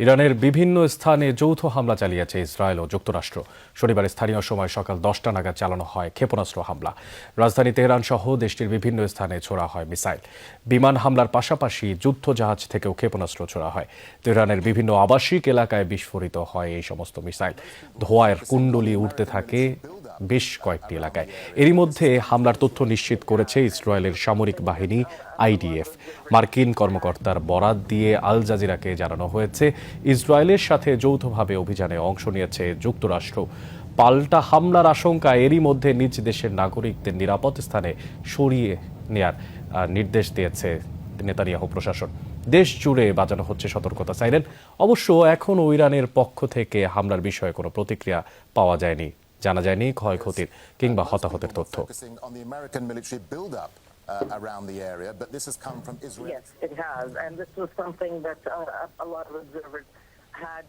ইরানের বিভিন্ন স্থানে যৌথ হামলা চালিয়েছে ইসরায়েল ও যুক্তরাষ্ট্র। শনিবার স্থানীয় সময় সকাল 10টা নাগাদ চালানো হয় ক্ষেপণাস্ত্র হামলা। রাজধানী তেহরান সহ দেশটির বিভিন্ন স্থানে ছোড়া হয় মিসাইল। বিমান হামলার পাশাপাশি যুদ্ধজাহাজ থেকেও ক্ষেপণাস্ত্র ছোড়া হয়। তেহরানের বিভিন্ন আবাসিক এলাকায় বিস্ফোরিত হয় এই সমস্ত মিসাইল। ধোঁয়ার কুণ্ডলি উঠতে থাকে বেশ কয়েকটি এলাকায়। এরই মধ্যে হামলার তথ্য নিশ্চিত করেছে ইসরায়েলের সামরিক বাহিনী আইডিএফ। মার্কিন কর্মকর্তার বরাত দিয়ে আল জাজিরাকে জানানো হয়েছে, ইসরায়েলের সাথে যৌথভাবে অভিযানে অংশ নিয়েছে যুক্তরাষ্ট্র। পাল্টা হামলার আশঙ্কায় এরই মধ্যে নিজ দেশের নাগরিকদের নিরাপদ স্থানে সরিয়ে নেয়ার নির্দেশ দিয়েছে নেতানিয়াহু প্রশাসন। দেশ জুড়ে বাজানো হচ্ছে সতর্কতা সাইরেন। অবশ্য এখনও ইরানের পক্ষ থেকে হামলার বিষয়ে কোনো প্রতিক্রিয়া পাওয়া যায়নি, জানা যায়নি ক্ষয়ক্ষতির কিংবা হতাহতের তথ্য। Around the area, but this has come from Israel. Yes, it has, and this was something that a lot of observers had.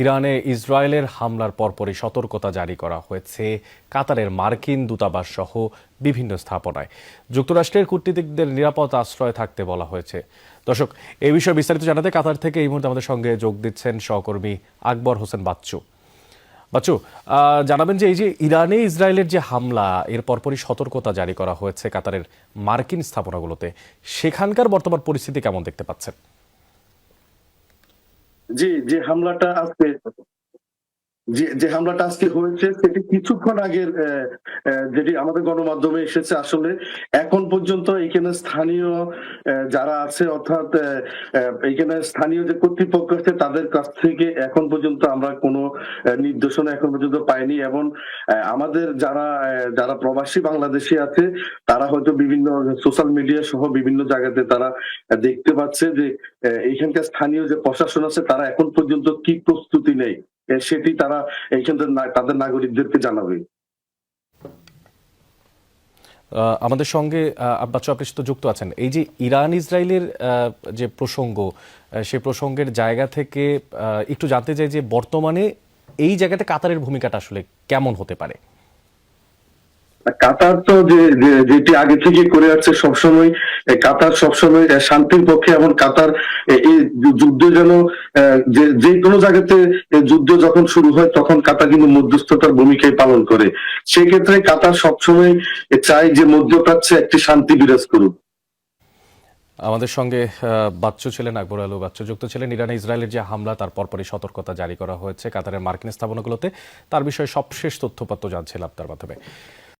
ইরানে ইসরায়েলের হামলার পরপরই সতর্কতা জারি করা হয়েছে কাতারের মার্কিন দূতাবাস সহ বিভিন্ন স্থাপনায়। যুক্তরাষ্ট্রের কূটনীতিকদের নিরাপদ আশ্রয় থাকতে বলা হয়েছে। দর্শক, এই বিষয়ে বিস্তারিত জানাতে কাতার থেকে এই মুহূর্তে আমাদের সঙ্গে যোগ দিচ্ছেন সহকর্মী আকবর হোসেন বাচ্চু। জানাবেন যে এই যে ইরানে ইসরায়েলের যে হামলা, এর পরপরই সতর্কতা জারি করা হয়েছে কাতারের মার্কিন স্থাপনাগুলোতে, সেখানকার বর্তমান পরিস্থিতি কেমন দেখতে পাচ্ছেন? যে হামলাটা আজকে হয়েছে সেটি কিছুক্ষণ আগের যেটি আমাদের গণমাধ্যমে এসেছে। আসলে এখন পর্যন্ত এখানে স্থানীয় যারা আছে, অর্থাৎ এখানে স্থানীয় যে কর্তৃপক্ষ আছে তাদের কাছ থেকে এখন পর্যন্ত আমরা কোনো নির্দেশনা এখন পর্যন্ত পাইনি। এবং আমাদের যারা প্রবাসী বাংলাদেশি আছে তারা হয়তো বিভিন্ন সোশ্যাল মিডিয়া সহ বিভিন্ন জায়গাতে তারা দেখতে পাচ্ছে যে এইখানকার স্থানীয় যে প্রশাসন আছে তারা এখন পর্যন্ত কি প্রস্তুতি নেই সেটি তারা তাদের নাগরিকদেরকে জানাবে। আমাদের সঙ্গে বাচ্চু, আপনি তো যুক্ত আছেন। এই যে ইরান ইসরায়েলের যে প্রসঙ্গ, সেই প্রসঙ্গের জায়গা থেকে একটু জানতে চাই যে বর্তমানে এই জায়গাতে কাতারের ভূমিকাটা আসলে কেমন হতে পারে? কাতার তো যেটি আগে থেকে করে আসছে, সবসময় কাতার সবসময় শান্তির পক্ষে, এবং কাতার এই যুদ্ধ যেন যে কোনো জায়গাতে যুদ্ধ যখন শুরু হয় তখন কাতার কিন্তু মধ্যস্থতার ভূমিকাই পালন করে। সেক্ষেত্রে কাতার সবসময় চায় যে মধ্যপ্রাচ্যে একটি শান্তি বিরাজ করুক। আমাদের সঙ্গে বাচ্চু ছিলেন, আকবর আলু বাচ্চু যুক্ত ছিলেন। ইরানে ইসরায়েলের যে হামলা, তার পরপরই সতর্কতা জারি করা হয়েছে কাতারের মার্কিন স্থাপনাগুলোতে। তার বিষয়ে সবশেষ তথ্যপত্র জানছিলাম তার মাধ্যমে।